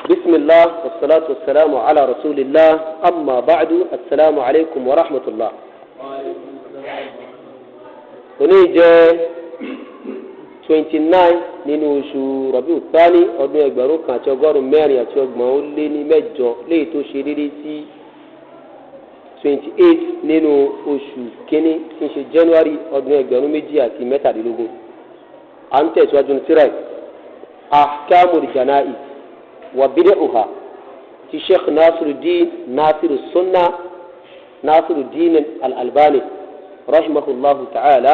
بسم الله والصلاة والسلام على رسول الله أما بعد السلام عليكم ورحمة الله. Òní jẹ́ 29 nínú oṣù Rabiu Thani ọdún 1438 léyìí tó ṣe déédéé sí 28 nínú oṣù kínní tí ń ṣe January ọdún 2017. À ń tẹ̀síwájú ní tírà Ahkamul Janaiz wa bid'uha ti Sheikh Nasiruddin Al-Albani rahimahullahu ta'ala.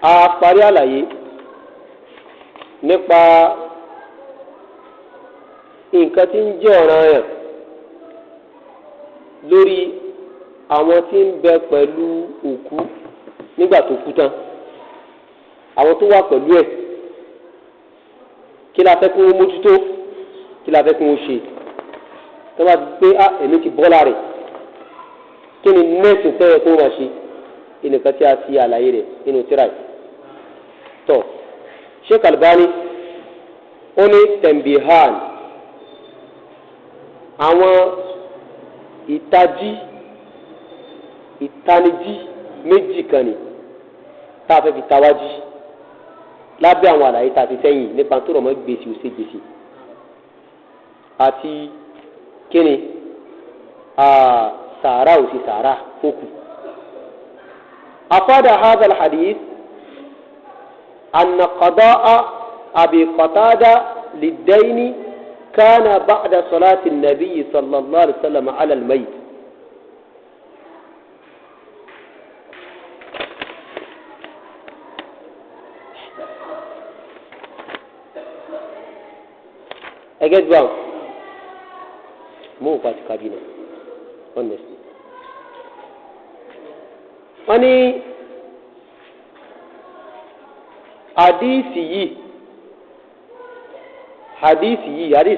A parí àlàyé nípa nǹkan tí ń jẹ́ ọ̀ranyàn lórí àwọn tí ń bẹ pẹ̀lú òkú nígbà tó kú tán, àwọn tó wà pẹ̀lú ẹ̀, kí la fẹ́ kí wọ́n mójútó, kí la fẹ́ kí wọ́n ṣe. tó bá gbé ẹ̀mí ti bọ́ lára rẹ̀, kí ni nẹ́ẹ̀sì fẹ́ kó wọ́n ṣe, ìnìkan tí a ti àlàyé rẹ̀ nínú tírà yìí. tọ́ Sheikh Albani ó ní tẹ̀m̀bìhàn, àwọn ìtanijí méjì kan ni tá a fẹ́ fi tawájí lábẹ́ àwọn àlàyé tá a ti sẹ́yìn nípa tó rọ̀ mọ́ gbèsè ó ṣe gbèsè àti kíni sàárà ó ṣe sàárà fókù. afada hadha alhadith anna qada'a abi qatada lid-dayni kana ba'da salati an-nabiy sallallahu alaihi wasallam ala al-mayt. Again, well, more about Kabina, honestly. Wani hadisi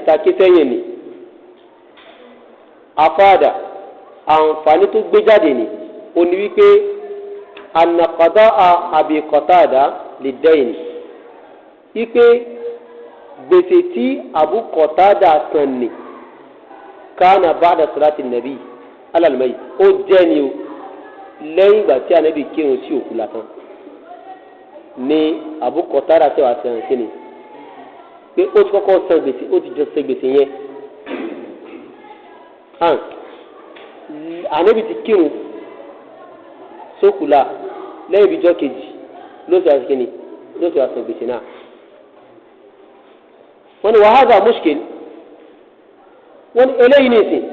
ta kéṣẹ́yìn ni afáàdà àǹfààní tó gbé jáde ni ó ní wípé anna qada'a Abi Qatada lid-dayn wípé gbèsè tí Abu Qatada san ni kana ba'da salati nabi alalmayi ó jẹ́ ni o lẹ́yìn ìgbà tí anabi kírun sí òkú la tán ni Abu Qatada tẹ́ wàá san kíni pé ó ti kọ́kọ́ san gbèsè, ó ti jọ san gbèsè yẹn anabi ti kírun sókù la lẹ́yìn ìbíjọ́ kejì ló ti wá kíni ló ti wá san gbèsè náà. wọ́n ní wàhálà mushkil, wọ́n ní eléyìí nìsín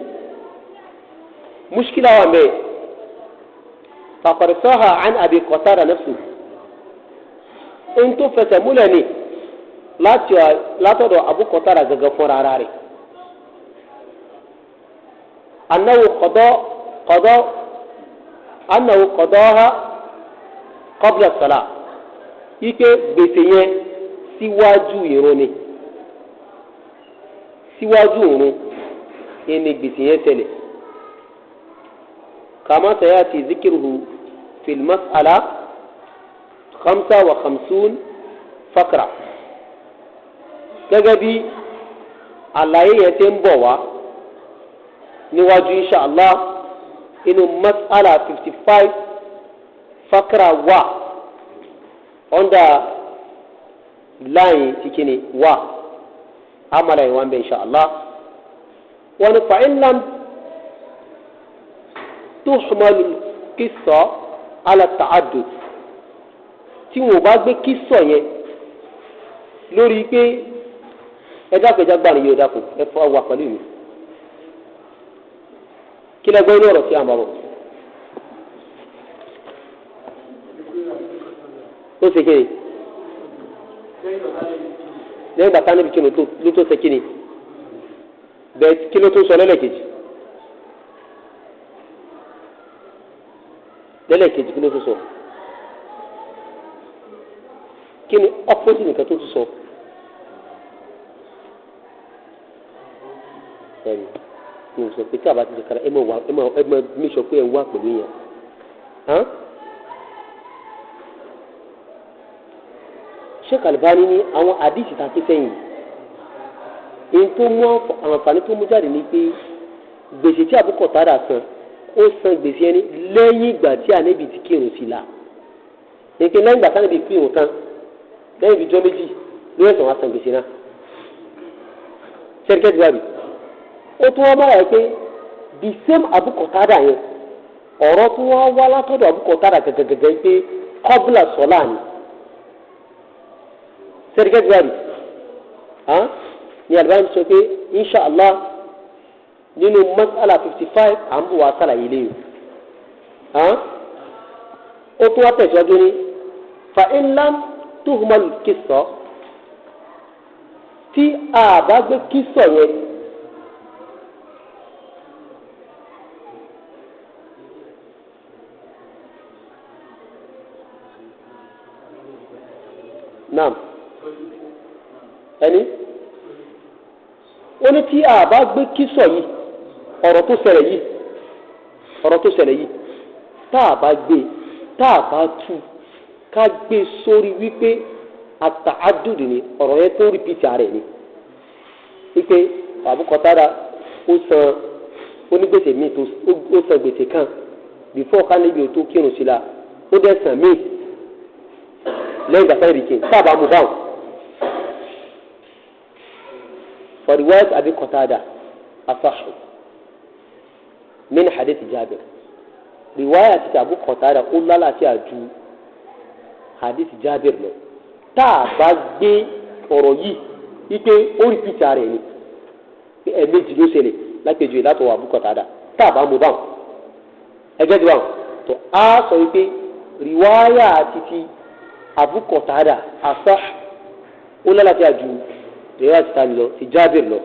mushkila wà mẹ́ẹ̀ faqad sahha an Abi Qatada nafsu ń tó fẹsẹ̀ múlẹ̀ ní látọ̀dọ̀ Abu Qatada gẹ́gẹ́ fúnra ara rẹ̀ annahu qadaha qabla as-salah ike gbèsè yẹn síwájú ìrun ni. síwájú òun ẹni gbèsè yẹn tẹ́lẹ̀ kama sayati zikiruhu fil mas'ala 55 fakra gẹ́gẹ́ bí àlàyé yẹn ti ń bọ̀ wá níwájú inshallah inú mas'ala 55 fakra wà under line tikini wà. amala yi wambe insha Allah wani fa'in lam tuhmalu qissa ala ta'addud tí wọ́n bá gbé kísọ yẹn lórí pé ẹjákẹjá gbà ní yóò dákun ẹ fọ wà pẹ̀lú mi kí lẹgbẹ́ inú ọ̀rọ̀ sí àmọ́ ó ṣe kéde lẹ́yìn bàtà níbi kí ló tó ṣe kíni bẹ́ẹ̀ kí ló tó sọ lẹ́lẹ́kejì kí ló tó sọ kí ni opposite nìkan tó sọ ẹ̀rì ní o sọ pé tí a bá ti ṣe kára ẹ mọ̀ mí sọ pé ẹ wá pẹ̀lú yẹn Sheikh Albani ní àwọn àdìsí ta ké sẹ́yìn èyí tó mú àǹfààní tó mú jáde ni pé gbèsè tí Abu Qatada san ó san gbèsè ẹni lẹ́yìn ìgbà tí ànábì ti kírun sí la èké lẹ́yìn ìgbà tí ànábì kírun tán lẹ́yìn ìjọ méjì ló yẹ sọ wá san gbèsè náà sẹ́ríkẹ́tì wà bí ó tún wá báyà pé the same Abu Qatada yẹn ọ̀rọ̀ tó wá látọ̀dọ̀ Abu Qatada gẹ́gẹ́gẹ́ pé kọ́bùlà sọ́lá ni sẹ́ríkẹ́tì wà bí ní Albani sọ pé inshàlá nínú mas'ala 55 à ń bọ̀ wá sàlàyé léyìn ó tún wá tẹ̀síwájú ní fa in lam tuhmal qissa tí a bá gbé qissa yẹn naam ẹni ó ní tí a bá gbé qissa yìí ọ̀rọ̀ tó ṣẹlẹ̀ yìí tá a bá gbé tá a bá tú ká gbé sórí wípé àtàádùn ni ọ̀rọ̀ yẹn tó rìpìtì ààrẹ ni wípé Abu Qatada ó san onígbèsè míì tó ó san gbèsè kan bífọ́ ká níbi òtó kírun sí la ó dẹ̀ san míì lẹ́yìn ìgbà sáyẹ̀rì kí n tá a bá mú báwọn. for the words Abu Qatada asahu min hadith Jabir riwaya ti Abu Qatada ó lálàáfíà ju hadith Jabir lọ tá a bá gbé ọ̀rọ̀ yìí wípé ó rí pìtà rẹ̀ ni ẹ̀ẹ̀mejì ló ṣẹlẹ̀ lápẹjù yìí látọwọ́ Abu Qatada tá a bá mú báwọn ẹgbẹ́ ti báwọn tó a sọ wípé riwaya ti Abu Qatada asah ó lálàáfíà ju riwaya ti tani lọ ti Jabir lọ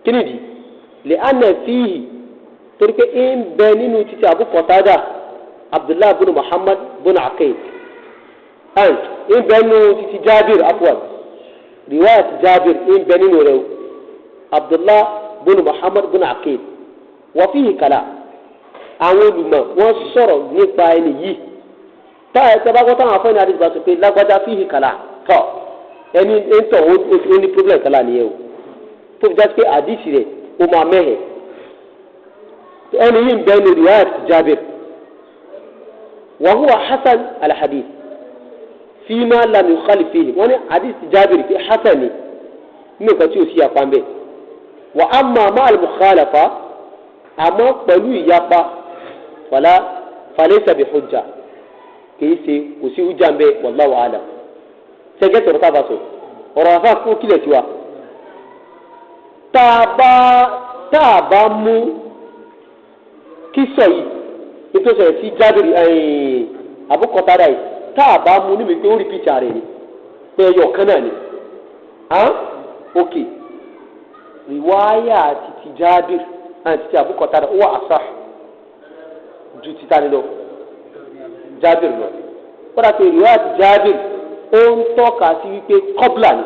kí ni di lè ana fihi torí pé ń bẹ nínú títí Abu Qatada Abdullah bin Muhammad bin Aqil and ń bẹ nínú títí Jabir afwan riwayat Jabir ń bẹ nínú rẹ̀ Abdullah bin Muhammad bin Aqil wa fihi kala àwọn olùmọ̀ wọ́n sọ̀rọ̀ nípa ẹni yìí táyà tẹ́ bá gbọ́ táwọn afẹ́ni àdìsí sọ pé lágbájá fihi kala tọ́ ẹni ń tọ̀ ó ní problem kala nìyẹn o tó fi já sí pé àdìsí rẹ̀ ó máa mẹ́hẹ̀ẹ́ ẹni yìí ń bẹ ní riwayat Jabir wa huwa hasan al-hadith fima lam yukhalif fihi wọ́n ní hadith Jabir fi hasan ni nǹkan tí ó sì yapa ń bẹ wa amma ma al-mukhalafa àmọ́ pẹ̀lú ìyapa falaysa bi hujja kìí ṣe kò sí hujja ń bẹ wallahu a'lam ṣẹ́gẹ́ sọ̀rọ̀ tá a bá sọ ọ̀rọ̀ afá fún kílẹ̀ tiwa tá a bá mú kíso yìí nítorí sọ̀rọ̀ sí Jabir Abu Qatada yìí tá a bá mú níbi pé ó rí píkì rẹ̀ ni pé ẹyọ kan náà ni ok riwaya ti Jabir àti ti Abu Qatada ó wà asah ju ti tani lọ Jabir lọ kódà pé riwaya ti Jabir ó ń tọ́ka sí wípé kọ́bùlà ni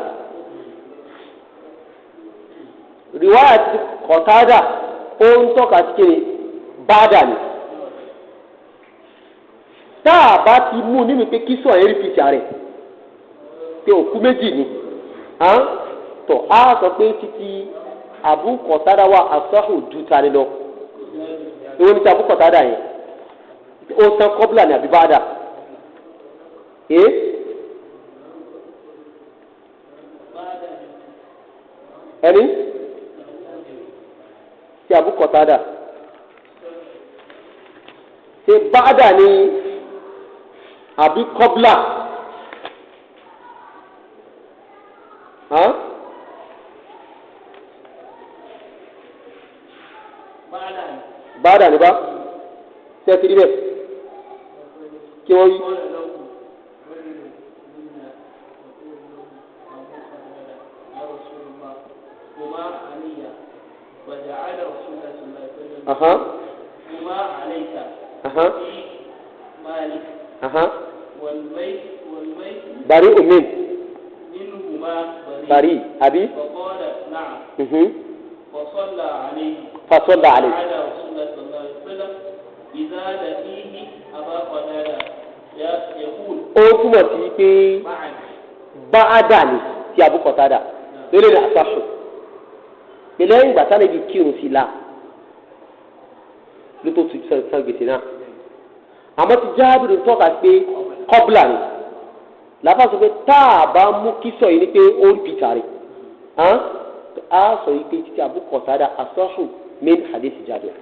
riwaya ti Qatada ó ń tọ́ka sí kiri báàdà ni tá a bá ti mú nínú pé kí sọ ẹ̀rí pìtà rẹ̀ pé òkú méjì ni tó a sọ pé títí Abu Qatada wà asọ́hù ju tani lọ èwo ni ti Abu Qatada yẹn ó san kọ́bùlà ní àbí báàdà ẹni ti Abu Qatada ṣe báàdà ni àbí kọ́bùlà báàdà ni bá ṣe ti rí bẹ́ẹ̀ kí wọ́n yí. بريء منه بريء أبي فقال نعم فصلى عليه على رسول الله صلى الله عليه وسلم إذا لقيه أبا قتادة يقول أوتما تيجي بعدني في أبو قتادة لين الأصح lẹ́yìn ìgbà táwọn ibi kírun sí la ló tó ti san gbèsè náà àmọ́ ti Jábìrì tọ́ka pé kọ́bùlà ni làbá sọ pé tá a bá mú kí sọ yìí ni pé ó rí pìtà rẹ̀ a sọ yìí pé títí Abu Qatada asọ́hùn min hadith Jábìrì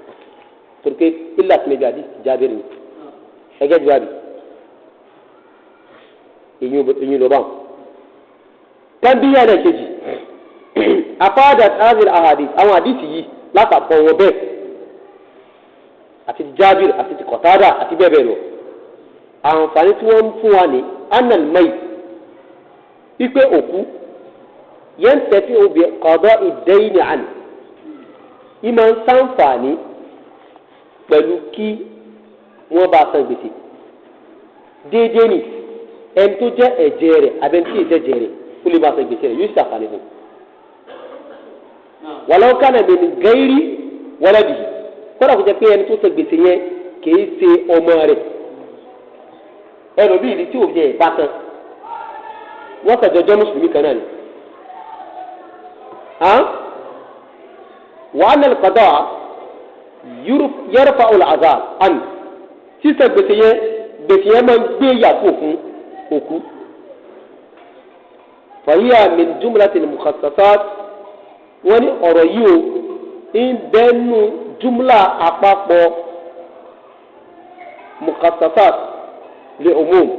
torí pé ilà tí mi bí hadith Jábìrì ni ẹgẹ́ Jábìrì èyí ló bá wọn. tẹ́ńbíyà náà kejì afáàdà azil ahadith àwọn hadith yìí lápapọ̀ wọn bẹ́ẹ̀ àti Jábìrì àti ti Qatada àti bẹ́ẹ̀ bẹ́ẹ̀ lọ àǹfààní tí wọ́n ń fún wa ní anal mayi wípé òkú yẹn tẹ̀sí obì qada ìdẹ́yìn àná ìmọ̀ ń ṣàǹfààní pẹ̀lú kí wọ́n bá san gbèsè déédéé ni ẹni tó jẹ́ ẹ̀jẹ̀ rẹ̀ abẹ́ntí ìjẹ́jẹ̀ rẹ̀ ó lè bá san gbèsè rẹ̀ yóò ṣàǹfààní fún un. walau kana min ghairi waladihi kọ́dà kó jẹ́ pé ẹni tó san gbèsè yẹn kìí ṣe ọmọ rẹ̀ ẹnu bí ìdí tí òbí ẹ̀ bá tán wọ́n sàjọjọ́ mùsùlùmí kan náà ni. wa anna al-qada' yarfa'u al-'adhab an sísan gbèsè yẹn máa ń gbé yàtọ̀ fún òkú. fa hiya min jumlati al-mukhassasat wọ́n ní ọ̀rọ̀ yìí o ń bẹ́nu jumla àpapọ̀ mukhassasat lè umum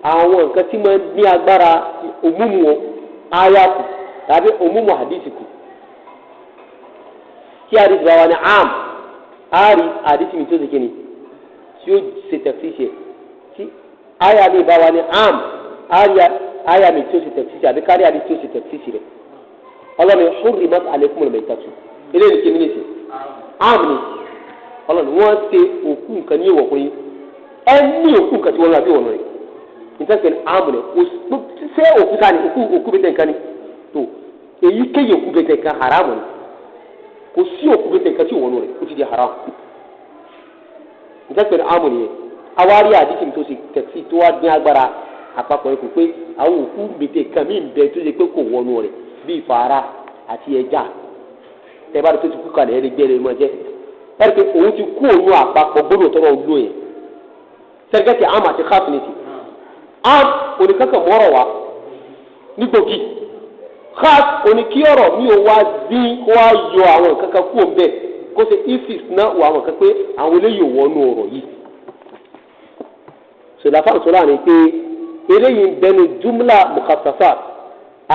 àwọn nǹkan tí máa ń ní agbára umumu wọn ayatu tàbí umumu hadisi kù kí hadisi bá wà ní am ari hadisi mi tó ṣe kíni tí ó ṣe tafsir tí aya mi bá wà ní am aya mi tó ṣe tafsir àbí kárí hadisi tó ṣe tafsir rẹ̀ ọlọ́ni hurrimat alaykumul maytatu eléyìí kí ni ní sè am ni ọlọ́ni wọ́n ṣe òkú nǹkan ní ìwọ̀ fún yín ẹni òkú nǹkan tí wọ́n rà bí wọ́n rẹ̀ nítorí àmì rẹ̀ ṣé òkúta ni òkú bẹ́tẹ̀ nǹkan ni tó èyí kéye òkú bẹ́tẹ̀ nǹkan haramu ni kò sí òkú bẹ́tẹ̀ nǹkan tí wọ́n rẹ̀ ó ti di haramu nítorí àmì rẹ̀ awárí àdìsí tó ṣe tẹ̀sí tó wá dín agbára àpapọ̀ ẹ̀kọ́ pé àwọn òkú bẹ́tẹ̀ nǹkan mí bẹ tó ṣe pé kò wọnú rẹ̀ bíi fàárà àti ẹja tẹ́ bá tó ti kú kalẹ̀ ẹ̀rí gbẹ́rẹ́ mọ́ jẹ́ ẹ̀rí pé òun ti kú òun àpapọ̀ gbọ́dọ̀ tọ́lọ́ ojú yẹn sẹ́gẹ́tì am àti káfíńtì am oníkankan mọ́rọ̀ wá nígbòkì káf oníkí ọ̀rọ̀ mi ò wá dín kó wá yọ àwọn kankan kú òun bẹ́ẹ̀ kó ṣe ifis náà wọ àwọn kan pé àwọn eléyìí ò wọnú ọ̀rọ̀ yìí sọláfà sọlá ni pé eléyìí ń bẹnu jumla mukhassasat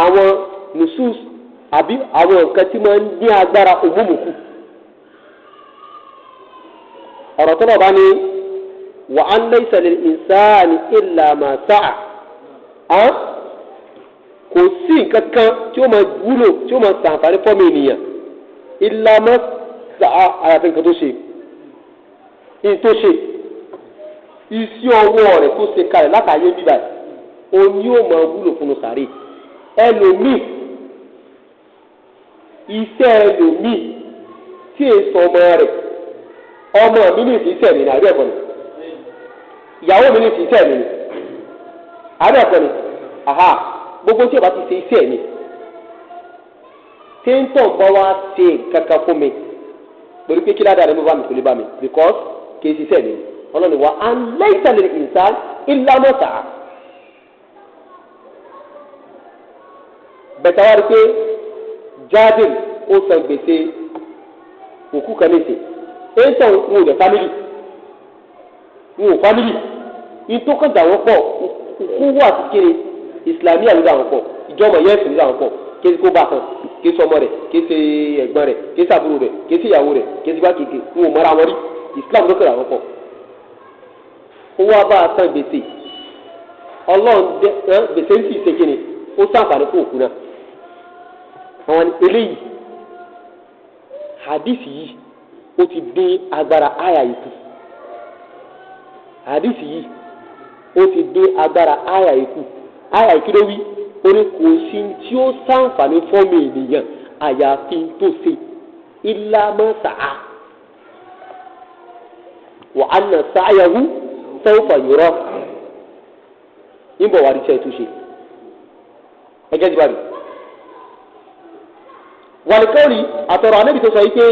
àwọn nusus àbí àwọn nǹkan tí máa ń ní agbára òmùmùkù ọ̀rọ̀ tó lọ bá ní. وأن ليس للإنسان إلا ما سعى kò sí nǹkan kan tí ó máa wúlò tí ó máa ṣàǹfààní fọ́ọ̀mù ènìyàn إلا ما سعى àyàfi nǹkan tó ṣe iṣẹ́ ọwọ́ rẹ̀ tó ṣe kalẹ̀ látàyè bíbá òun yóò máa wúlò fún un sàárè ẹlòmíì iṣẹ́ ẹlòmíì tí èso ọmọ rẹ̀ ọmọ mi ní ìfisẹ́ mi ní àbí ẹ̀kọ́ ni. ìyàwó mi ní ti iṣẹ́ mi ni àbí ẹ̀kọ́ ni gbogbo tí o bá ti ṣe iṣẹ́ mi tí ń tọ̀ bá wá ṣe kankan fún mi torí pé kí ládàá rẹ ló bá mi kò lè bá mi because kì í ṣiṣẹ́ mi ọlọ́ni wa an laysa lil insan illa ma sa'a bẹ̀tẹ̀ wá rí pé jáde ó san gbèsè òkú kan léṣe èyí tàn ń wò lẹ̀ family ìtòkàndà wọn pọ̀ kó wà kékeré ìsìlámì àlùdà wọn pọ̀ ìjọba yẹn sì nígbà wọn pọ̀ kéésì kó bá kan kéésì ọmọ rẹ̀ kéésì ẹ̀gbọ́n rẹ̀ kéésì àbúrò rẹ̀ kéésì ìyàwó rẹ̀ kéésì bá kéèké wọn ò mọ́ra wọn rí ìsìlámù ló kẹ̀rẹ̀ àwọn pọ̀ ó wá bá a san gbèsè ọlọ́run gbèsè ń sì ṣe kíni ó sàǹfààní fún òkú náà àwọn eléyìí hadith yìí ó ti dín agbára àyà yìí kù hadisi yìí ó ti dé agbára àyà ikú àyà ìkíló wí ó ní kò sí tí ó ṣàǹfààní fọ́ọ̀mù ènìyàn àyàfi tó ṣe illa ma sa'a wa anna sa'yahu sawfa yura níbo wà ní iṣẹ́ ìtúnṣe ẹgẹ́ ti bá rí wàlíkọ́ọ̀lì àtọ̀rọ̀ anábì tó sọ yìí pé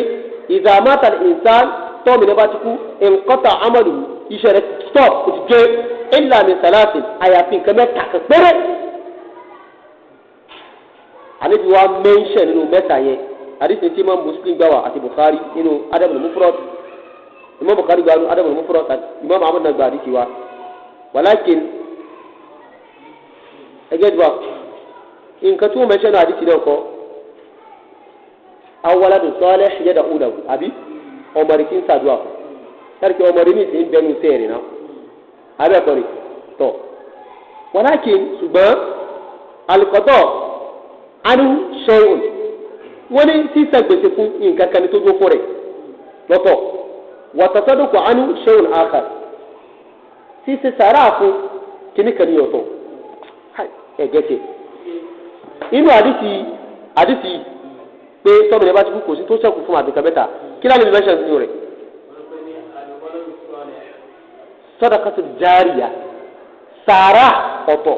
ìzàmátà ìsán tọ́ọ̀mì náà bá ti kú nkọ́tà amadu iṣẹ́ rẹ̀ stop kò ti gé illa min salasin àyàfi nǹkan mẹ́ta kan péré. anábì wa mẹ́ńṣẹ̀ nínú mẹ́ta yẹn àdìsí tí imam muslim gbà wá àti bukhari nínú adabul mufrad imam bukhari gbà nínú adabul mufrad àti imam ahmad náà gbà àdìsí wa walakin ẹgẹ́ dùbà nǹkan tí wọ́n mẹ́ńṣẹ̀ náà àdìsí náà kọ́ awaladun salih yad'u lahu àbí ọmọdé kí n ṣàdúrà fún ẹ̀rìkì ọmọdé ní ìsìn bẹnu sẹ́ẹ̀rì náà abẹ́ẹ̀kọ́ni tọ̀ walakin ṣùgbọ́n alùpàtọ́ anu ṣẹ́wọ̀n wọ́n ní sísan gbèsè fún nǹkan kan tó dún fún rẹ̀ lọ́tọ̀ wàtàsádùkù anu ṣẹ́wọ̀n akhar sísè sàrà fún kíní kan ní ọ̀tọ̀ ẹ̀gẹ́tẹ̀ inú àdìsí pé tọ́mù yẹn bá ti kú kò sí tó sẹ́kù fún àbíkà mẹ́ta kí láti fi mẹ́sàn nínú rẹ̀ sadaqatu jariya sàrà ọ̀tọ̀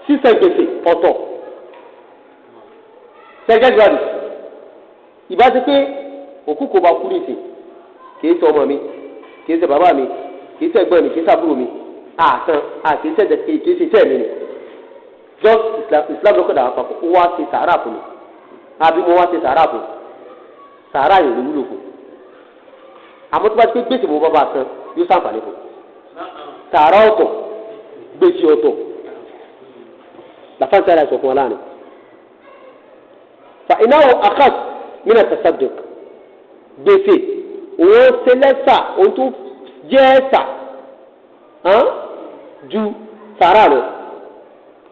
sísan gbèsè ọ̀tọ̀ sẹ́gẹ́gbàdì ìbá ti pé òkú kò bá kú nìsín kì í ṣe ọmọ mi kì í ṣe bàbá mi kì í ṣe ẹ̀gbọ́n mi kì í ṣe àbúrò mi àtàn àti ìṣẹ̀jẹ̀ kì í ṣe iṣẹ́ mi ni just islam lọ́kọ̀dà àpapọ̀ ó wá ṣe sàárà fún mi àbí mo wá ṣe sàárà fún sàárà yìí ò ní wúlò fún àmọ́ tó bá ti pé gbèsè mo bá bá a san yóò ṣàǹfààní fún sàárà ọ̀tọ̀ gbèsè ọ̀tọ̀ làfáàǹsì ara ìṣọ̀kan wọn lánàá fa ináwó akas mina tasadduq gbèsè òun ṣe lẹ́sà òun tó jẹ́ ẹ̀sà ju sàárà lọ.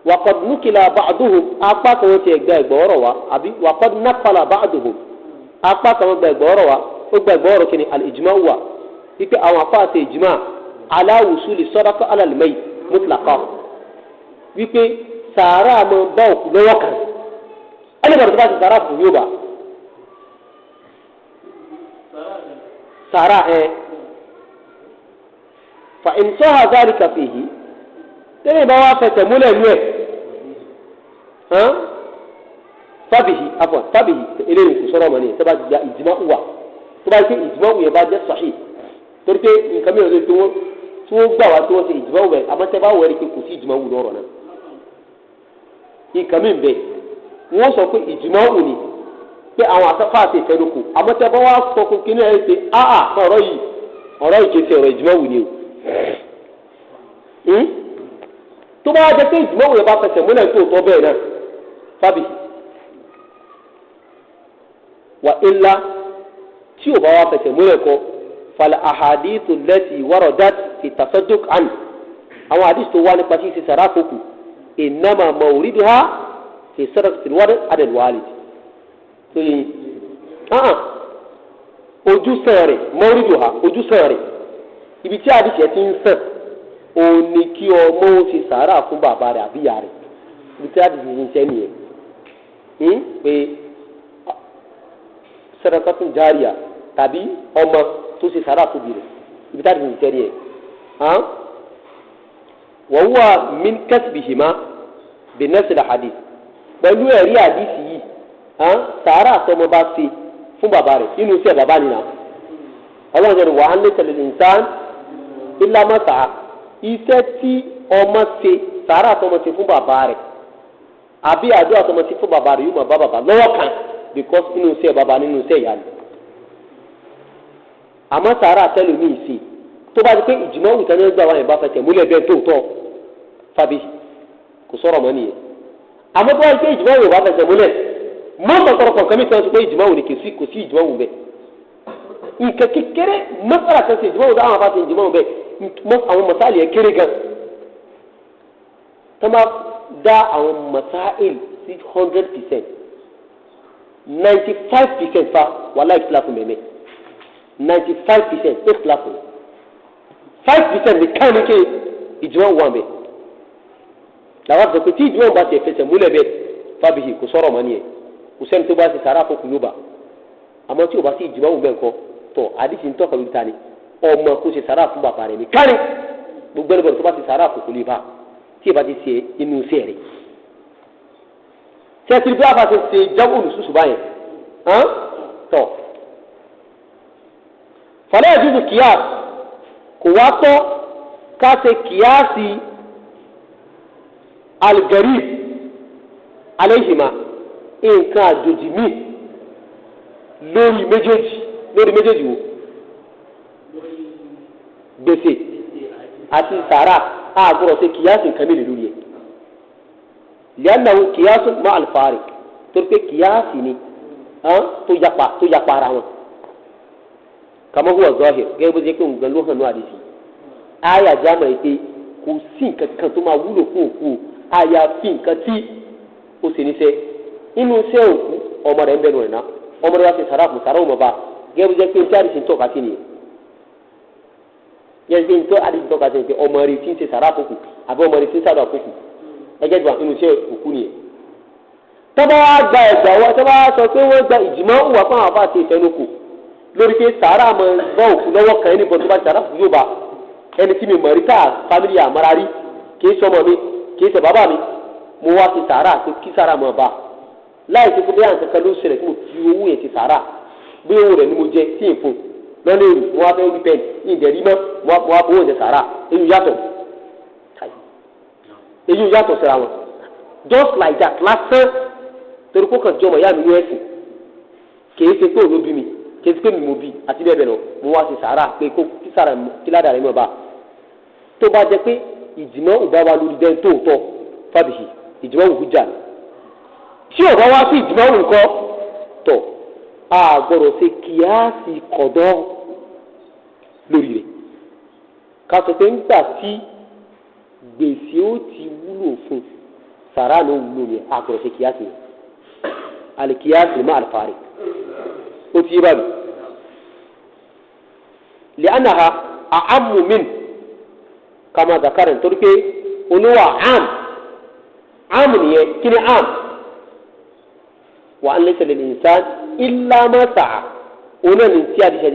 وقد نقل بعضهم أقاك وتيجا بوروا أبي وقد نقل بعضهم أقاك وتيجا بوروا وتيجا بوروا كني الإجماع هو يك أو أقاك إجماع على وصول الصدقة على الميت مطلقا يك سارة من باوك لوكا أنا برضه سارة فيوبا سارة فإن صح ذلك فيه tẹ́lẹ̀ bá wá fẹsẹ̀ múlẹ̀ nú ẹ̀ fábìhì eléyìí kò sọ̀rọ̀ ọmọ ní tó bá gba ìjìmá wà tó bá gbé ìjìmá wù yẹn bá jẹ́ sahih torí pé nǹkan mìíràn lórí tí wọ́n gbà wá tí wọ́n ṣe ìjìmá wù ẹ̀ àmọ́tẹ́ bá wọ̀ ẹ́ pé kò sí ìjìmá wù lọ́rọ̀ náà nǹkan mìíràn bẹ́ẹ̀ wọ́n sọ pé ìjìmá wù ni pé àwọn afẹ́fẹ́ àti ìfẹ́lókù àmọ́tẹ́ bá wá sọ fún kíní ẹ̀ ṣe ọ̀rọ̀ yìí kì í ṣe ọ̀rọ̀ ìjìmá wù ni o tó bá jẹ́ pé ìjùmọ̀wò yẹn bá fẹsẹ̀ múlẹ̀ tó tọ́ bẹ́ẹ̀ náà fábì wà ilá tí ò bá wá fẹsẹ̀ múlẹ̀ kọ́ falẹ̀ ahadithu lẹ́tì waradat fi tasadduq an àwọn àdìs tó wá nípa tí ì ṣe sàrà kókù innama mawriduha fi sadaqatil walad ala al-walid tó yẹ ojúsàn rẹ̀ mawriduha ojúsàn rẹ̀ ibi tí àdìs yẹn ti ń sàn òun ni kí ọmọ ó ti sàárà fún bàbá rẹ̀ àbí ìyá rẹ̀ ibi tí a ti di iṣẹ́ nìyẹn pé sadaqatun jariya tàbí ọmọ tó ti sàárà fún bìrẹ̀ ibi tí a ti di iṣẹ́ nìyẹn wa huwa min kasbihima bi nafsil hadith pẹ̀lú ẹ̀rí àdìsí yìí sàárà àtọmọ bá ṣe fún bàbá rẹ̀ nínú iṣẹ́ bàbá nìyà ọlọ́run jẹ́ wa an laysa lil insan illa ma sa'a iṣẹ́ tí ọmọ ṣe sàárà tọmọ ṣe fún bàbá rẹ̀ àbí àdúrà tọmọ ṣe fún bàbá rẹ̀ yóò máa bá bàbá lọ́wọ́ kan because nínú iṣẹ́ bàbá nínú iṣẹ́ ìyá ni. àmọ́ sàárà tẹ́lẹ̀ mí ṣe tó bá di pé ìjùmọ̀ òwúta ní ọgbà wa yẹn bá fẹ́ tẹ̀ múlẹ̀ bẹ́ẹ̀ tó tọ́ fàbí kò sọ̀rọ̀ mọ́ nìyẹn. àmọ́ tó bá di pé ìjùmọ̀ òwúta bá fẹ́ tẹ̀ múlẹ̀ mọ́tòkọ̀rọ̀ kọ̀ọ̀kan mi sọ pé ìjùmọ̀ òwúta kò sí ìjùmọ̀ òwúta bẹ́ẹ̀. nǹkan kékeré mọ́tàlá kan ṣe ìjùmọ̀ òwúta àwọn afáṣe ìjùmọ̀ òwúta bẹ́ẹ̀ àwọn masáàlì yẹn kéré gan tó máa dá àwọn masáàlì sí 100% 95% fa wàhálà ìfìlàfù mẹ́mẹ́ 95% ìfìlàfù 5% ní káàmì ké ìjùmọ̀ wà mẹ́ làwọn àti sọ pé tí ìjùmọ̀ bá ti fẹsẹ̀ múlẹ̀ bẹ́ẹ̀ fábíyì kò sọ̀rọ̀ mọ́ nìyẹn kò sẹ́ni tó bá ti sàrà àkókò yóò bá àmọ́ tí o bá sí ìjùmọ̀ wù bẹ́ẹ̀ kọ́ tọ́ àdìsí ń tọ́ka lórí ta ni ọmọ kó ṣe sàrà fún bàbá rẹ̀ ní kárí gbogbo ẹnìbọ̀dọ̀ tó bá ti sàrà àkókò lè bá tí ì bá ti ṣe inú iṣẹ́ rẹ̀ kẹ́sìrì bí àbá ṣe jábọ̀ olùsùsù báyẹn tọ̀ fọlẹ́ ìdúdú kíyàs kò wá tọ́ ká ṣe kíyàsì algarib aléhìmá nǹkan àjòjì míì lórí méjèèjì wo gbèsè àti sàrà àgbọ̀rọ̀ ṣe kíyàsì nǹkan mélòó lórí ẹ̀ lẹ́yìn kíyàsì mọ́ àlùfáàrí torí pé kíyàsì ni tó yapa ara wọn kàmá huwa zahir gẹ́gẹ́ bó ṣe pé nǹkan ló hàn ní àdìsí ayé àjámọ̀ yìí pé kò sí nǹkan kan tó máa wúlò fún òkú àyàfi nǹkan tí ó ṣe níṣẹ́ inú iṣẹ́ òkú ọmọ rẹ̀ ń bẹnu rẹ̀ náà ọmọ rẹ̀ wá ṣe sàrà fún sàrà òmò bá gẹ́gẹ́ bó ṣe pé tí àdìsí ń tọ́ka sí nìyẹn yẹn ṣe ń tọ́ àdìsí ń tọ́ka sí nìyẹn ọmọ rẹ̀ tí ń ṣe sàrà àkókò àbí ọmọ rẹ̀ tí ń sàrà àkókò ẹgẹ́ ìgbà inú iṣẹ́ òkú nìyẹn tọ́ba wá gba ẹ̀gbà wọn tọ́ba wá sọ pé wọ́n gba ìjìmọ̀ òwò fún àwọn afáàtì ìfẹnukò lórí pé sàárà mọ bá òkú lọ́wọ́ kan ẹni bọ́ tó bá sàárà fún yóò bá ẹni tí mi mọ̀ rí káà fámìlì àmọ́ra rí kìí sọmọ mi kìí sọ bàbá mi mo wá ti sàárà pé kí sàárà mọ̀ bá láì ṣe pé bí àwọn kankan ló ṣẹlẹ̀ tí mo fi owó yẹn ti sàárà bí owó rẹ̀ ni mo jẹ tí ì fún lọ́lẹ́ èrò mo wá fẹ́ rí pẹ́ẹ́n ìdẹ̀rí mọ́ mo wá fowó yẹn sàárà èyí yàtọ̀ síra wọn just like that lásán torí kó kàn jọmọ ìyá mi ní ẹ̀sìn kìí ṣe pé òun ló bí mi kìí ṣe pé mi mo bí àti bẹ́ẹ̀ bẹ́ẹ̀ lọ mo wá sí sàárà pé kó kí sàárà kí ládàá rẹ̀ mọ̀ bá tó bá jẹ́ pé ìjìmọ̀ ò bá wa lórí dẹ́n tóòtọ́ fàbíyì ìjìmọ̀ òhù jà ní tí ò bá wá sí ìjìmọ̀ òhù nǹkan tọ̀ a gbọ́dọ̀ ṣe kíyàsí kọ̀dọ̀ lórí rẹ̀ ká sọ pé ńgbà tí gbèsè ó ti wúlò fún sàárà ló wúlò yẹn a gbọ́dọ̀ ṣe kíyàsí yẹn alikiyasi ma alfari ó ti bá mi li'annaha a'ammu min kama zakaran torí pé olúwa am nìyẹn kí ni am wa an laysa lil insan illa ma sa'a ona ni tí a di ṣe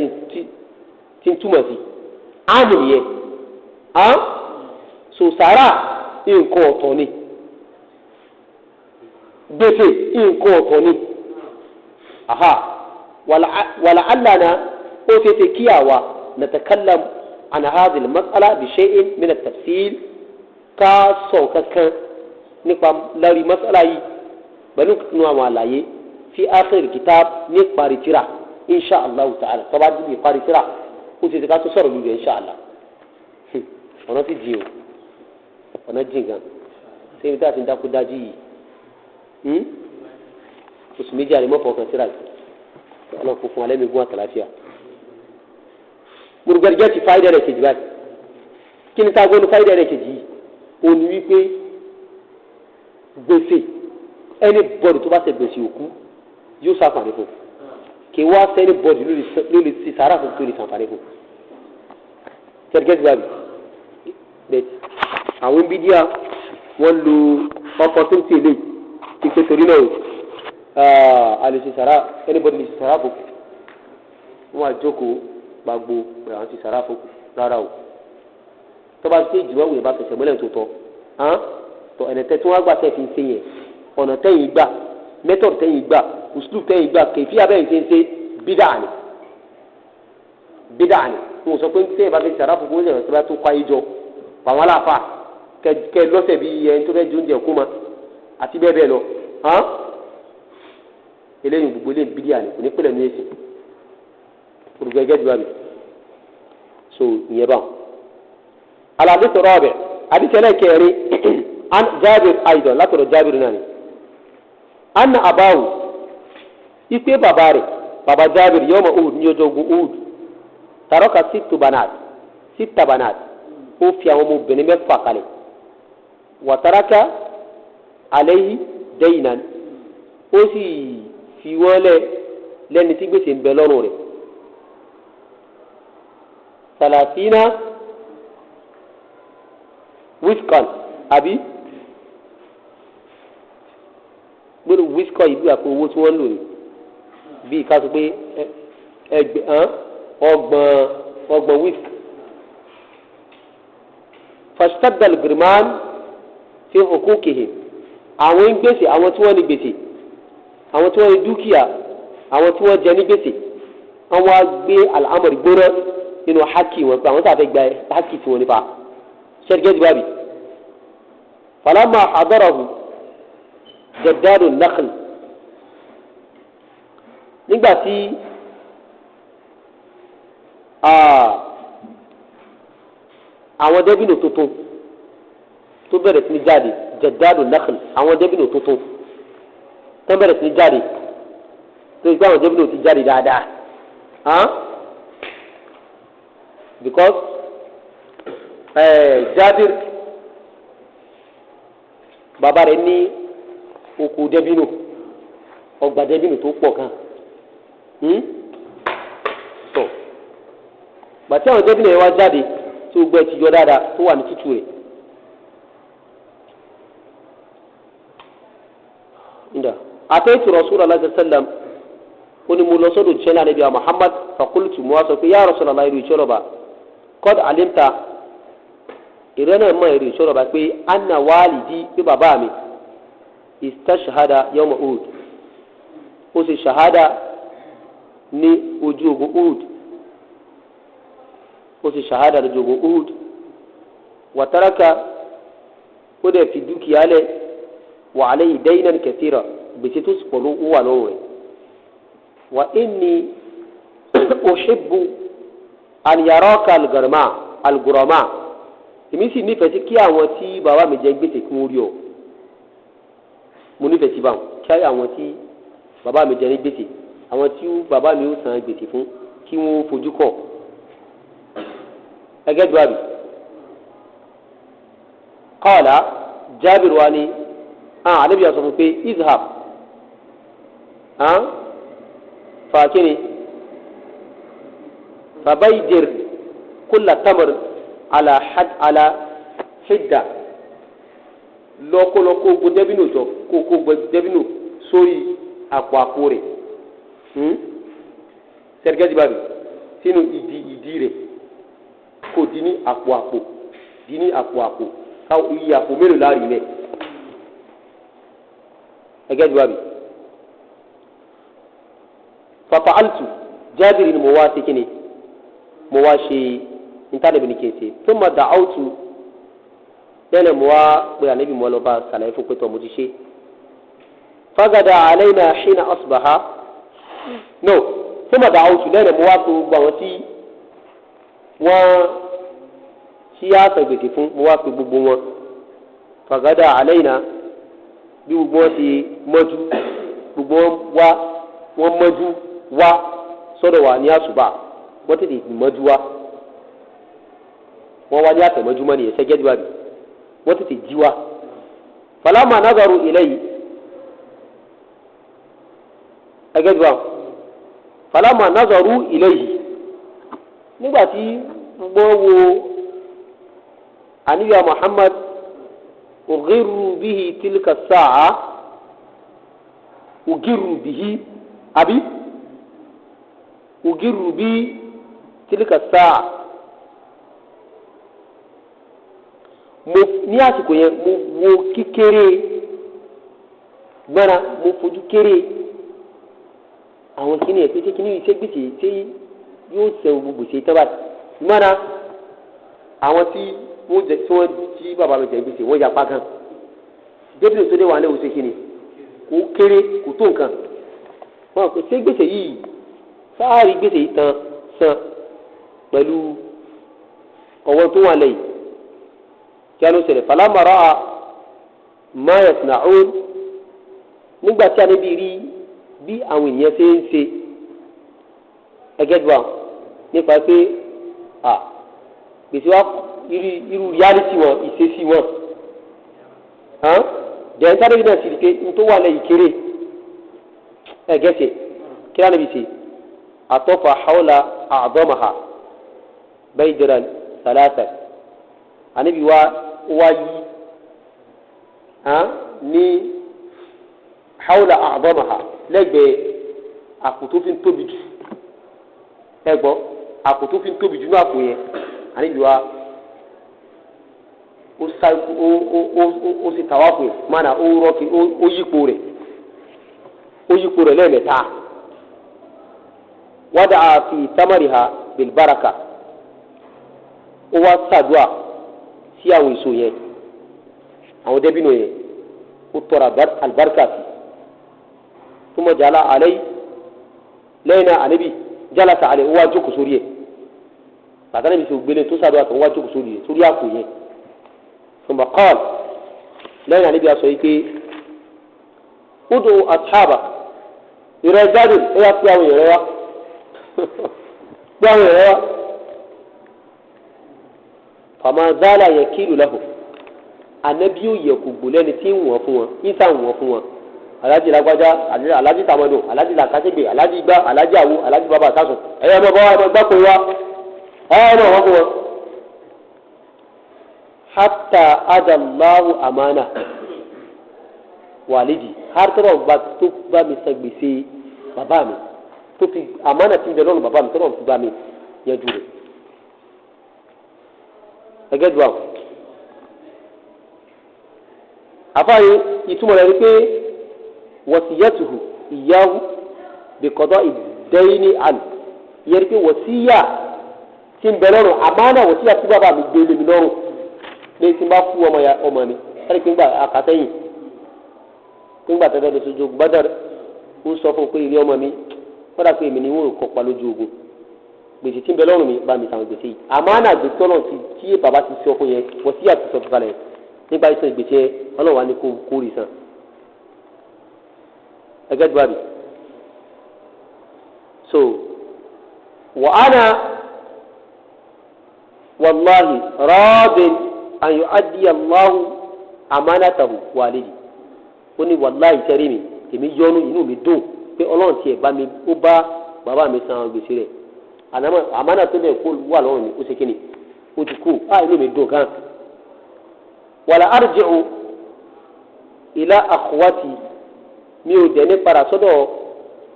tí túmọ̀ sí am nìyẹn so sàrà nǹkan ọ̀tọ̀ ni gbèsè nǹkan ọ̀tọ̀ ni wàlà àlànà ó ṣe ṣe kí àwa natakallam an hadhihi al-mas'ala bi shay'in min at-tafsil ká sọ kankan nípa lórí mas'ala yìí pẹ̀lú nínú àwọn àlàyé fi akhir kitab ní paritira insha Allah ta'ala tó bá dìbò paritira ó ṣe ṣe ká tó sọ̀rọ̀ lórí insha Allah ọ̀nà ti jìn o ọ̀nà jìn gan ṣé ibi tí a ti ń dákú dájú yìí oṣù méjì àlè mọ́fọ́ kan síra yìí ọlọ́run fún alẹ́ mi gún àtàláfíà gbọdọ̀gbọdọ̀ ti fáyidà rẹ̀ kejì báyìí kí ni táwọn gbọ́dọ̀ fáyidà rẹ̀ kejì yìí ó ní wípé gbèsè ẹni bọ́ọ̀dù tó bá ṣe gbèsè òkú yóò ṣàǹfààní fún kí wá sẹ́ni bọ́ọ̀dù ló lè ṣe sàárà fún tó lè ṣàǹfààní fún kẹ́tìkẹ́tì báyìí bẹ́ẹ̀ àwọn bídíà wọ́n lo opportunity lè ìpè torí náà alisi sara anybody lè sara fún wọn àjókòó gbàgbó pé àwọn ti sara fún rárá o tó bá ṣe ìjìwá wòye bá fẹsẹ̀ mọ́lẹ̀ tó tọ́ tọ́ ẹ̀nẹ̀tẹ́ tí wọ́n gbà tẹ̀ fi ń ṣe yẹn ọ̀nà tẹ́yìn gbà method tẹ́yìn gbà uslub tẹ́yìn gbà kẹfí abẹ́yìn ṣe ń ṣe bídà ni wọn sọ pé tẹ́yìn bá fẹ́ sara fún kó ṣe bá tó kọ́ ayé jọ pàwọn aláfa kẹ lọ́sẹ̀ bí ẹni tó fẹ́ jóúnjẹ kó ma àti bẹ́ẹ̀ bẹ́ẹ̀ lọ eléyìí gbogbo eléyìí bídíà ni kò ní pẹ̀lẹ́ ní èsì olùgbé gẹ́gẹ́ bí wà mí so ìyẹn bá wọn. alábí sọ̀rọ̀ ọ̀bẹ àdìsẹ́lẹ̀ kẹrin Jábìr aidan látọ̀rọ̀ Jábìr náà ni anna abawu ipe bàbá rẹ̀ bàbá Jábìr yawma Uhud ní ọjọ́ ogun Uhud taraka sita banat ó fi àwọn ọmọbìnrin mẹ́fà kalẹ̀ wa taraka alayhi daynan ó sì fi wọ́n lẹ́ni tí gbèsè ń bẹ lọ́rùn rẹ̀ salasina wiskan àbí gbọ́dọ̀ wiskan yìí bí àpò owó tí wọ́n ń lò ní bíi ká sọ pé ọgbọ̀n wisk fashtadda al-girman fi hukukihim àwọn gbèsè àwọn tí wọ́n ní gbèsè àwọn tí wọ́n ní dúkìá àwọn tí wọ́n jẹ ní gbèsè wọ́n wá gbé àlámọ̀rí gbóná nínú hákì wọn pé àwọn tí a fẹ́ gba hákì tí wọ́n nípa ṣẹ́ẹ́dẹ́gẹ́dì bábì falama hadarahu jaddadu nakhl nígbà tí àwọn dẹ́bìnù tuntun tó bẹ̀rẹ̀ sí ní jáde jaddadu nakhl àwọn dẹ́bìnù tuntun tó bẹ̀rẹ̀ sí ní jáde tó gbé àwọn dẹ́bìnù ti jáde dáadáa because Jabir bàbá rẹ̀ ní oko dẹ́bìnù ọgbà dẹ́bìnù tó pọ̀ kan so gbàtí àwọn dẹ́bìnù yẹn wá jáde tó gbẹ ti yọ dáadáa tó wà ní tútù rẹ̀ nda ataitu Rasulullah sallallahu alaihi wasallam oni mo lọ sọ́dọ̀ jẹ́ nabi Muhammad fakultu mo wá sọ pé ya Rasulullah irú ìṣọ́rọ̀ba qad alimta ìrẹ́nà mọ́ irú ìṣọ́rọ̀ba pé anna walidi pé bàbá mi istashhada yawma Uhud ó ṣe ṣahada ní ojú ogun Uhud ó ṣe ṣahada lójú ogun Uhud wa taraka ó dẹ̀ fi dúkìá lẹ̀ wa alayhi daynan kathira gbèsè tó sì pọ̀ ló wà lọ́wọ́ rẹ̀ wa inni uhibbu an yaraka al-ghurama èmi sì nífẹ̀ẹ́ sí kí àwọn tí bàbá mi jẹ gbèsè kí wọ́n rí ọ mo nífẹ̀ẹ́ sí báwọn kí àwọn tí bàbá mi jẹ ní gbèsè àwọn tí bàbá mi ó san gbèsè fún kí wọ́n fojú kọ̀ ẹgẹ́ dùn àbí qala Jabir wa ni àlebi yà sọ fún pé izhab fàákìnì fàbáyìdìr kulla tamr ala hidda lọ́kọ́lọ́kọ́ gbogbo dẹ́bìnú jọ kó gbogbo dẹ́bìnú sórí àpò rẹ̀ sẹ́díkẹ́tì bábí sínú ìdí rẹ̀ kò di ní àpò káwọ́ iye àpò mélòó láàrin rẹ̀ ẹgẹ́ bábí fafa'altu Jabir ni mo wá sí kíni mo wá ṣe intanẹti ní kése thumma da'awtu lẹ́nu mo wá pé ànábì mo lọ bá sàlàyé fún pẹ́tọ́ mo ti ṣe fagada alayna hina asbaha no thumma da'awtu lẹ́nu mo wá pé gbogbo àwọn tí wọ́n ṣí àṣà gbèsè fún mo wá pé gbogbo wọn fagada alayna bí gbogbo wọn ti mọ́jú gbogbo wọn mọ́jú wá sọ́dọ̀ wa ní àṣùbà wọ́n tètè mọ́jú wá wọ́n wá ní àtẹ̀mọ́júmọ́ ní ẹ̀sẹ̀ gẹ́gẹ́ bí wọ́n tètè jí wá falama nazaru ilayhi ẹgẹ́ bí falama nazaru ilayhi nígbà tí wọ́n wo aniya Muhammad ughirru bihi tilka sa'a ughirru bihi abi ughirru bi tilka sa'a mo ní àsìkò yẹn mo wo kékeré gbọ́nà mo fojú kéré àwọn kìnìún ẹ̀ pété kìnìún iṣẹ́ gbèsè tí yóò ṣe gbogbo gbèsè tán báyìí gbọ́nà àwọn tí wọ́n jí bàbá mi jẹ gbèsè wọ́n yapa gan débìlì tó dé wà lẹ́wọ̀ ṣe kìnìún kò kéré kò tó nǹkan wọn kò ṣe gbèsè yìí sáàrí gbèsè yìí tán san pẹ̀lú ọwọ́ tó wà lẹ́yìn kí a ló ṣẹlẹ̀ falamma ra'a ma yasna'un nígbà tí a níbi rí bí àwọn ènìyàn ṣe ń ṣe ẹgẹ́dùá nípa pé gbèsè wa irú reality wọn ìṣesí wọn jẹ́ sáré náà sì rí pé n tó wà lẹ́yìn kéré ẹgẹ́sẹ̀ kí a níbi ṣe àtọ́fà hawla a'damaha baydaran salasa àníbi wá yí ní hawla a'damaha lẹ́gbẹ̀ẹ́ àpò tó fi ń tóbi jù ẹgbọ́ àpò tó fi ń tóbi jù ní àpò yẹn àníbi wá ó sì tàwáfù yẹn mánà ó rọ́ọ̀kì ó yípo rẹ̀ ó yípo rẹ̀ lẹ́ẹ̀mẹ́ta wada'a fi tamariha bil baraka ó wá ṣàdúà sí àwọn èso yẹn àwọn dàbínù yẹn ó tọrọ àlùbáríkà sí thumma jala alayhi lẹ́yìn náà ànábì jalasa alayhi ó wá jókòó sórí ẹ̀ bàtà níbi tí ó gbélé tó ṣàdúà tó wá jókòó sórí ẹ̀ sórí àpò yẹn thumma qala lẹ́yìn ànábì aṣọ yìí pé ud'u ashaba ìrẹ́ jáde ó yà pé àwọn ìrẹ́ wa gbọ́n ìrẹ́ wa fama zala yakilu lahu ànábì yóò yẹ kó gbó lẹ́ni tí ń wọ̀n fún wọn ń sàn wọ̀n fún wọn alájì lágbájá alájì tàmọ́dọ̀ alájì làkàṣègbè alájì gbá alájì àwo alájì bàbá àtàsùn ẹ̀yẹ ọmọ bọ́ ọmọ gbá pé wá ẹ̀yẹ ọmọ wọn fún wọn. hatta adallahu amana wàlídì hàtọ́rọ̀ gba tó bá mi san gbèsè bàbá mi tó fi amana ti ń bẹ lọ́rùn bàbá mi tọ́rọ̀ fi bá mi yanjú rẹ̀. ẹgẹ́ dùn àwọn. àfáàyè ìtumọ̀ rẹ̀ ni pé wasiyatuhu iyahu bi qada'i dayni an yẹri pé wasiya tí ń bẹ lọ́rùn amana wasiya tí bàbá mi gbé lé mi lọ́rùn ní tí n bá fún ọmọ mi ẹni pé ń gbà àkàtẹ́yìn pé ń gbà tẹ́tẹ́ lọ sójú ogun Badr ń sọ fún pé ilé ọmọ mi wọ́n dà pé èmi ni wọ́n kọ́ pa lójú ogun gbèsè tí ń bẹ lọ́rùn mi bá mi sàwọn gbèsè yìí amana gbèsè ọlọ́run tí bàbá ti sọ fún yẹn wasiya ti sọ fún kalẹ̀ nígbà ìsàn ìgbésẹ̀ ọlọ́run wa ní kó rí san ẹgẹ́ dùbàbí so wa ana wallahi radin an yu'addi Allahu amanatahu walidi ó ní wàláhì sẹ́rí mi èmi yọ́nú inú mi dùn pé ọlọ́run tiẹ̀ bá mi ó bá bàbá mi san gbèsè rẹ̀ àmánà tó bẹ̀ kó wà lọ́rùn mi ó ṣe kíni ó ti kú inú mi dùn gan. wàlà arji'u ila akhwati mi ò dẹ̀ ní padà sọ́dọ̀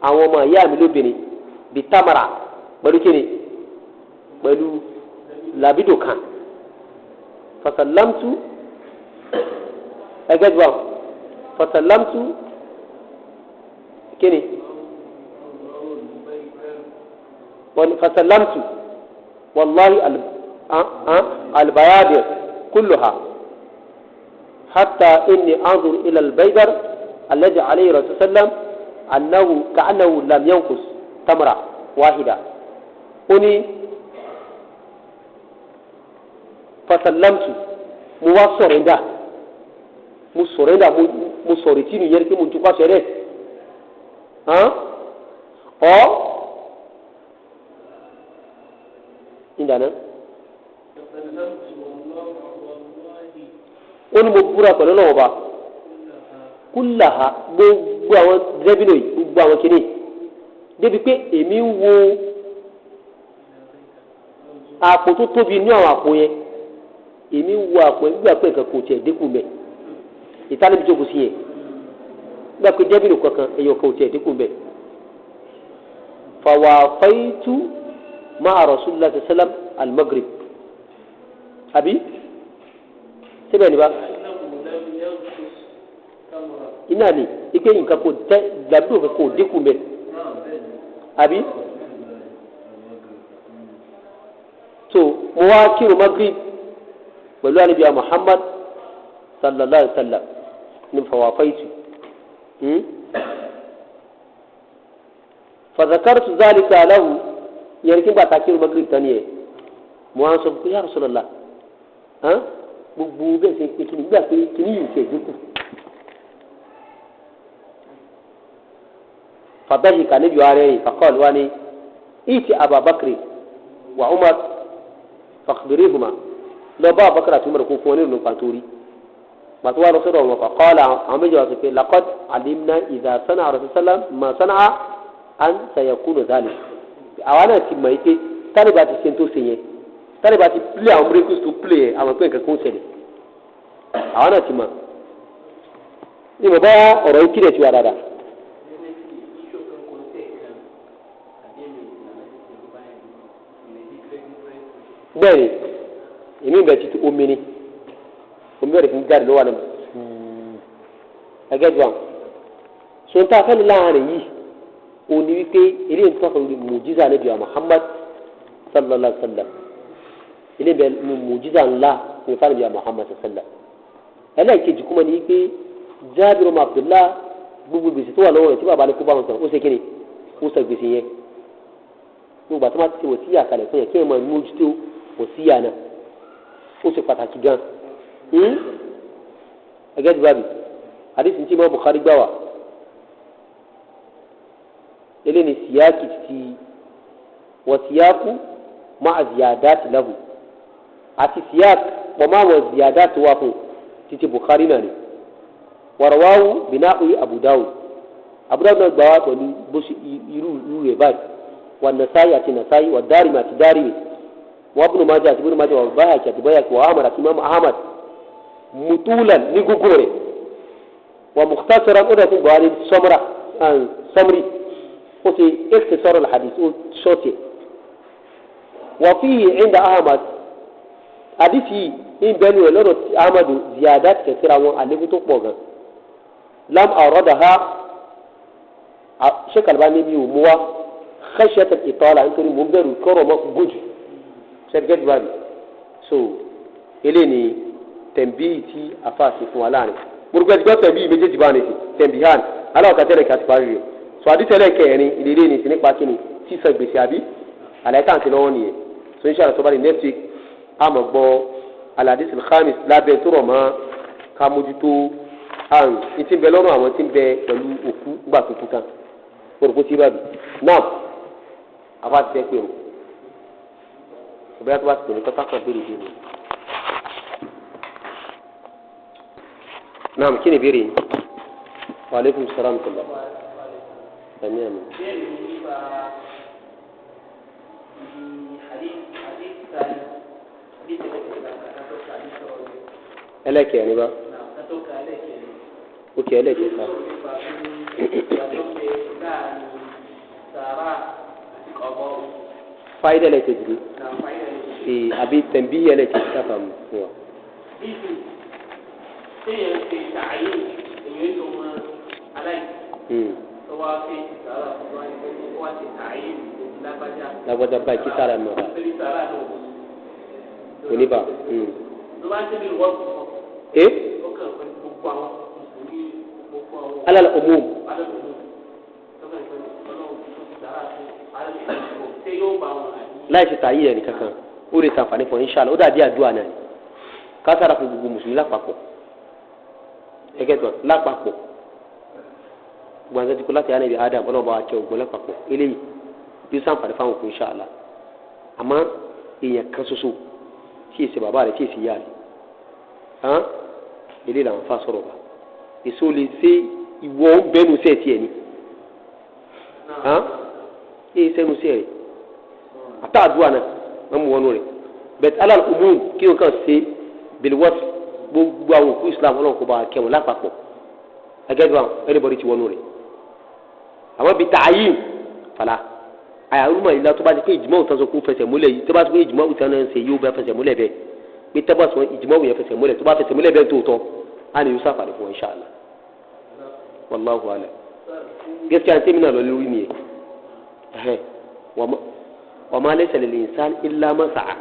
àwọn ọmọ ìyá mi lóbìnrin bíi tamara pẹ̀lú kíni pẹ̀lú làbídò kan fasalamtu ẹgẹ́dùbà fasalamtu kíni fasalamtu wàllahi albayadi kulluha. حتى إني أنظر إلى البيدر الذي عليه الرسول صلى الله عليه وسلم كأنه لم ينقص تمرة واحدة أني فسلمت موصرندا مصورتين يركي من تقا شريف أو عندنا ó ní mo búra pẹ̀lú náà ọba kúláha gbogbo àwọn dẹ́bìnì gbogbo àwọn kìíní débi pé èmi ń wo àpò tó tóbi ní àwọn àpò yẹn èmi ń wo àpò yẹn gbígbà pé nǹkan kò tiẹ̀ dínkù mẹ́ ìtàlẹ́bí jókòó sí yẹn gbígbà pé dẹ́bìnì kankan ẹ̀yọ̀ kan ò tiẹ̀ dínkù mẹ́ fawafaitu ma'a rasulillah sallam al-maghrib àbí síbẹ̀ ní bá iná ni ike nǹkan kò tẹ gbàgbé òkè kò dínkù mẹ àbí so mo wá kírun magrib pẹ̀lú anabiya Muhammad sallallahu alayhi wa sallam ní fawafaitu fazakartu zalika lahu yẹn kí n bá ta kírun magrib tán yẹ mo wá sọ pé ya Rasulullah gbogbo bẹ́ẹ̀ ṣe pé kìnnìún gbà pé kìnnìún yìí ṣe dínkù. fàbẹ́yì kà níbi ara rẹ̀ fàkọ́ọ̀lù wa ni ìtì Abubakar wa Umar fàkìdìrìhùmá lọ bá Abubakar àti Umar kó fún wọn nínú pàtórí. màtí wàá lọ sọ́dọ̀ wọn fàkọ́ọ̀lù àwọn méjì wá sọ pé laqad alimna idha sana'a Rasulullah ma sana'a an sayakunu dhalik. àwa náà ti mọ̀ ẹ́ pé tálíbà ti ṣe tó ṣe yẹn tani bá ti play àwọn miracles to play ẹ àwọn pé nǹkan kan ń ṣẹlẹ̀ àwọn náà ti mọ̀ ní mo bá ọ̀rọ̀ yìí kílẹ̀ tí wà dáadáa. bẹ́ẹ̀ni èmi bẹ̀ ti omi ni omi bẹ̀rẹ̀ fún jáde lọ́wọ́ àná ẹgẹ́ ju àwọn sọ̀tà fẹ́ni láàrin yìí òní wípé eré ń tọ́ka lórí mùjíza níbi wa Muhammad sallallahu alaihi wa sallam ilé bẹ mùjíza ńlá ní fáwọn níbi wa Muhammad sallallahu ẹlẹ́ẹ̀kejì kúmọ̀ ní wípé Jábìrù ọmọ Abdullah gbogbo gbèsè tó wà lọ́wọ́ rẹ̀ tí bàbá ní kó bá wọn sàn ó ṣe kíni ó sọ gbèsè yẹn gbogbo àti wọn ti wò síyà kalẹ̀ fún yẹn kí ẹ máa mójútó wò síyà náà ó ṣe pàtàkì gan ẹgẹ́ ti bábì àdéhùn tí Imam Bukhari gbà wá eléyìí síyáàkì ti wọ síyáàkù máa ziyadati lahu àti síyáàkì pọ̀ máa wọ ziyadati wá fún títí Bukhari náà ni wàràwáwù bìnnáwó Abu Dawud náà gbà wá pẹ̀lú bó ṣe irú rẹ̀ báyìí wà Nasa'i àti Nasa'i wà Darimi àti Darimi wà Ibn Majah àti Ibn Majah wà Bayhaqi àti Bayhaqi wà Ahmad àti Imam Ahmad mutulan ní gbogbo rẹ̀ wà mukhtasaran ó dàtí gbà wá ní samri ó ṣe ikhtisar al-hadith ó ṣọ́ọ̀tì wà fihi inda Ahmad hadisi in bẹ́ẹ̀ni rẹ̀ lọ́dọ̀ Ahmadu ziyadat kẹsìrì àwọn àlékún tó pọ̀ gan lam aradaha Sheikh Albani mi ò mú wa khashyat al-itala nítorí mo ń bẹ̀rù kọ́rọ̀ mọ́ gùjù ṣẹ́gẹ́dì báyìí so eléyìí ni tẹ̀m̀bí tí afáàsì fún wa láàrin gbogbo ẹgbẹ́ tẹ̀m̀bí méjèèjì bá nìsí tẹ̀m̀bí hàn aláwọ̀kátẹ́rẹ̀ kàti parí rẹ̀ so àdìsẹ́lẹ̀ kẹrin ìdílé ní ti nípa kíni sísọ gbèsè àbí àlàyé àti lọ́wọ́ nìyẹn so inshallah tó bá di next week àmọ̀ gbọ́ aladisi alhamis lábẹ́ tó rọ̀ mọ́ ká mójútó àrùn ìtì bẹ lọ́rùn àwọn tí ń bẹ pẹ̀lú òkú gbà tó kú tán orúkọ tí bàbí náà àbá ti tẹ́ pé o ìbára tó bá ti tẹ̀lé kọ́tà kan béèrè béèrè náà kí ni béèrè yìí wa aleykum salaam tula ẹ̀mí ẹ̀mí. ẹlẹ́kẹ̀ẹ́ ni bá ó kẹ́ ẹlẹ́kẹ̀ẹ́ ká. fáyidà ẹlẹ́kẹ̀ẹ́ jìbí àbí tẹ̀m̀bí ẹlẹ́kẹ̀ẹ́ ká fà mú fún wa. lágbàdá báyìí kí sára nù ọ̀la oníbà. alal umum láì ṣe tàyí ẹni kankan ó lè ṣàǹfààní fún inshallah ó dàbí àdúrà náà ni ká sára fún gbogbo mùsùlùmí lápapọ̀ ẹgẹ́ tó lápapọ̀ gbọ́dọ̀ ti kó láti yánà ibi Adam ọlọ́ba àti ọgbọ́n lápapọ̀ eléyìí yóò ṣàǹfààní fáwọn òkú inshallah àmọ́ èèyàn kan ṣoṣo tí èsì bàbá rẹ̀ tí èsì ìyá rẹ̀ eléyìí làwọn fa sọ̀rọ̀ bá èso lè ṣe ìwọ bẹ́nu sẹ́ẹ̀ tiẹ̀ ni èyí sẹ́nu sẹ́ẹ̀ rẹ̀ àtàdúrà náà wọ́n mú wọnú rẹ̀ bẹ́ẹ̀ alal umum kí o kàn ṣe bilwọ́t gbogbo àwọn òkú Islam ọlọ́run kò bá kẹwọn lápapọ̀ ẹgẹ́dùn àwọn everybody ti wọnú rẹ̀ àwọn bíi tààyìn fàlà àyàwó ìlà tó bá ti pé ìjùmọ̀ òtán sọ kó fẹsẹ̀ múlẹ̀ yìí tó bá ti pé ìjùmọ̀ òtán náà ń ṣe yóò bá fẹsẹ̀ múlẹ̀ bẹ́ẹ̀ pé tẹ́bà sọ ìjùmọ̀ òyìn fẹsẹ̀ múlẹ̀ tó bá fẹsẹ̀ múlẹ̀ bẹ́ẹ̀ tó tọ́ á ní yóò sáfàdé fún insha Allah wallahu a'lam gaskiya sai muna lori ne wa ma laysa lil insan illa ma sa'a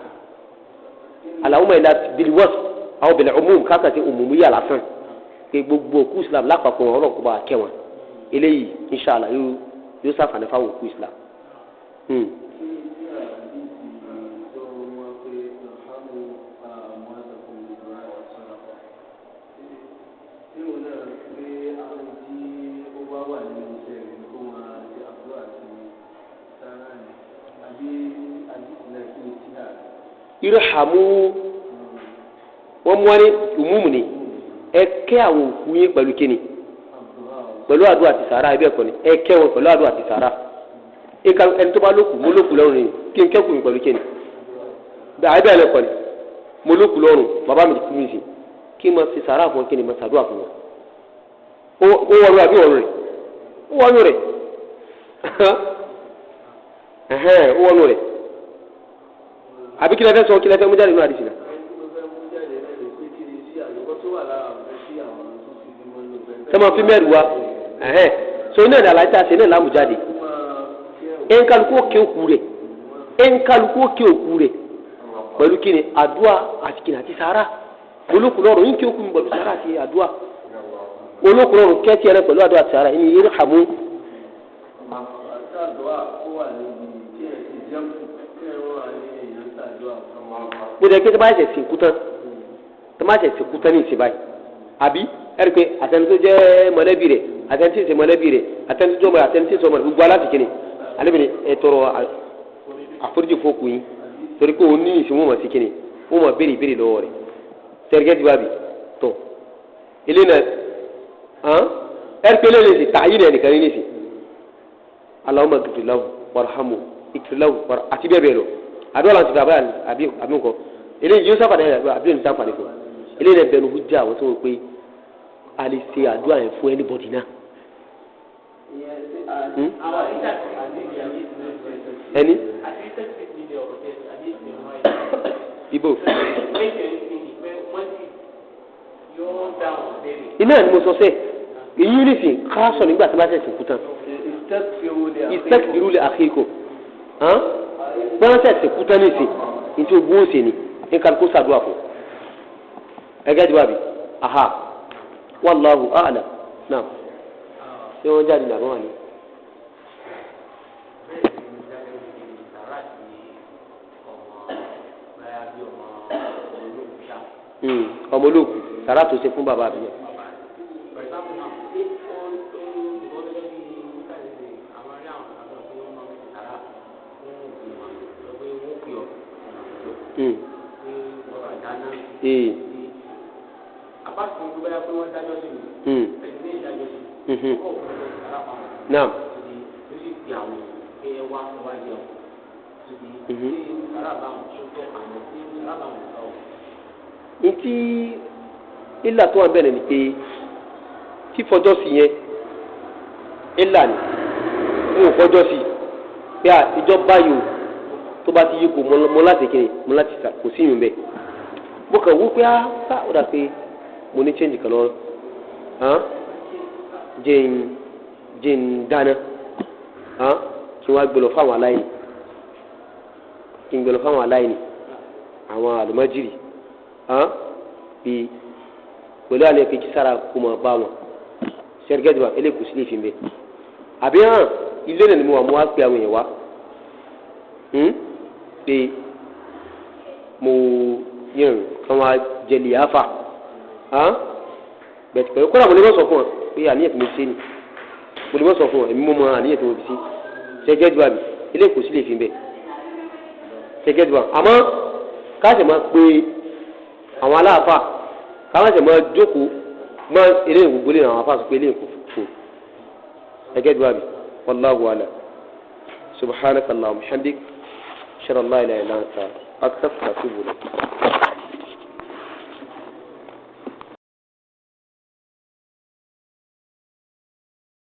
Allahumma ila bil wasf aw bil umum ka ti umumiyya la san pé gbogbo ku Islam lápapọ̀ ọ̀rọ̀ kó bá kẹwọn eléyìí insha Allah yóò sáfàdé fáwọn ku Islam irhamu wọ́n mú wá ní umumu ni ẹ kẹ́ àwọn òkú yín pẹ̀lú kíni pẹ̀lú àdúrà àti sàárà ẹbí ẹ̀kọ́ ni ẹ kẹ́ wọn pẹ̀lú àdúrà àti sàárà ẹni tó bá lókù mo lókù lọ́rùn ni kí n kẹ́kùn mi pẹ̀lú kíni bẹ́ẹ̀ ẹbí ẹ̀lẹ́kọ́ ni mo lókù lọ́rùn bàbá mi kú mi sí kí n máa fi sàárà fún kíni máa sàdúrà fún wọn ó wọnú àbí wọnú rẹ̀ ó wọnú rẹ̀ ó wọnú rẹ̀ àbí kí lẹ fẹ́ sọ kí lẹ fẹ́ mú jáde nínú àdìsí náà. sọ́mọ fi mẹ́rin wa so ina da lafiya sai ne lamu jáde en kálukú ke okure pẹ̀lú kíni àdúà àti kíni àti sàárà olókùnrin yín ke okun pẹ̀lú sàárà àti àdúà olókùnrin ke ti ere pẹ̀lú àdúà àti sàárà ini yarhamu mo de ke ba se sìnkú tán ní ìsìn báyìí àbí ẹ̀rí pé àtẹni tó jẹ́ mọ̀lẹ́bí rẹ̀ àtẹni tí ń ṣe mọ̀lẹ́bí rẹ̀ àtẹni tó jọmọ àtẹni tí ń sọmọ gbogbo aláti kìíní alẹ́bìnrin ẹ tọrọ àforíjì fókù yín torí pé òun ní ìsìn wọn mọ̀ sí kìíní wọn mọ̀ béèrè lọ́wọ́ rẹ̀ tẹ̀rẹ́gẹ́ ti bá bì tọ̀ ilé náà ẹ̀rí pé lẹ́yìn ìsìn tààyè náà nìkan ní ìsìn Allahumma ighfir lahu warhamhu àti bẹ́ẹ̀ bẹ́ẹ̀ lọ àdúrà láti bàbá àbí nǹkan eléyìí yóò sábà dáhùn àbí òní sábà nìkan eléyìí náà bẹnu hujja àwọn tó wọ pé a lè ṣe àdúrà yẹn fún anybody náà. ẹni. ibo. iná ni mo sọ sẹ́ èyí ní sìn ká sọ nígbà tí wọ́n bá ṣẹ̀ṣẹ̀ kú tán. istakbiru li akhikum. wọ́n ṣẹ̀ṣẹ̀ kú tán ní sìn ní tí o gbóhùn sí ni ní kálukú sàdúrà fún ẹgẹ́ ti wá bi aha wallahu a'lam náà ṣé wọ́n jáde nàbọ̀ wà ní. ọmọ olóòkú sàrà tó ṣe fún bàbá mi. Apart from the way we dájọ́ sí mi, ẹni ní ìdájọ́ sí mi, ó kò lè sára pa wọn. Náà. Ó sì fi àwọn pé ẹ wá jẹun. Síbi tí sára bá wọn tó tọ́ àwọn tí sára bá wọn sọ. Ìtí ìlà tó wà bẹ̀rẹ̀ ni pé fífọjọ́ sí yẹn ìlà ni n ò fọjọ́ sí pé ìjọba yìí o tó bá ti yí kò mọ láti kiri mọ láti kò sí yìí bẹ́ẹ̀. Mo kàn wó pé ó dà pé mo ní change kan lọ jẹ́ ń dáná kí wọ́n á gbé lọ fáwọn aláìní àwọn àlùmọ́jìrì bí pẹ̀lú àlẹ́ kejì sára kó mọ̀ bá wọn ṣẹ́rgẹ́dùbà eléyìí sí lè fi mbẹ́ àbí ilé náà ni mo wà mo wá pé àwọn èèyàn wá pé mo yẹn kàn wá jẹ lìyáfà bẹ̀tẹ̀ pẹ̀lú kọ́ra mo lè mọ̀ sọ fún ọ pé àníyàn tó mo ṣe ni mo lè mọ̀ sọ fún ọ èmi mo mọ àníyàn tó mo fi sí ṣẹ́gẹ́dùbà mi eléyìí sí lè fi mbẹ́ ṣẹ́gẹ́dùbà àmọ́ káàsì máa pé àwọn aláàfà káwọn ṣe máa jókòó máa eré ìgbògbólé àwọn afá sọ pé eléyìí kò fò ṣẹ́gẹ́dùbà mi wallahu a'lam subhanakallahumma hamdik shara la ilaha illa anta astaghfiruka wa atubu ilayk.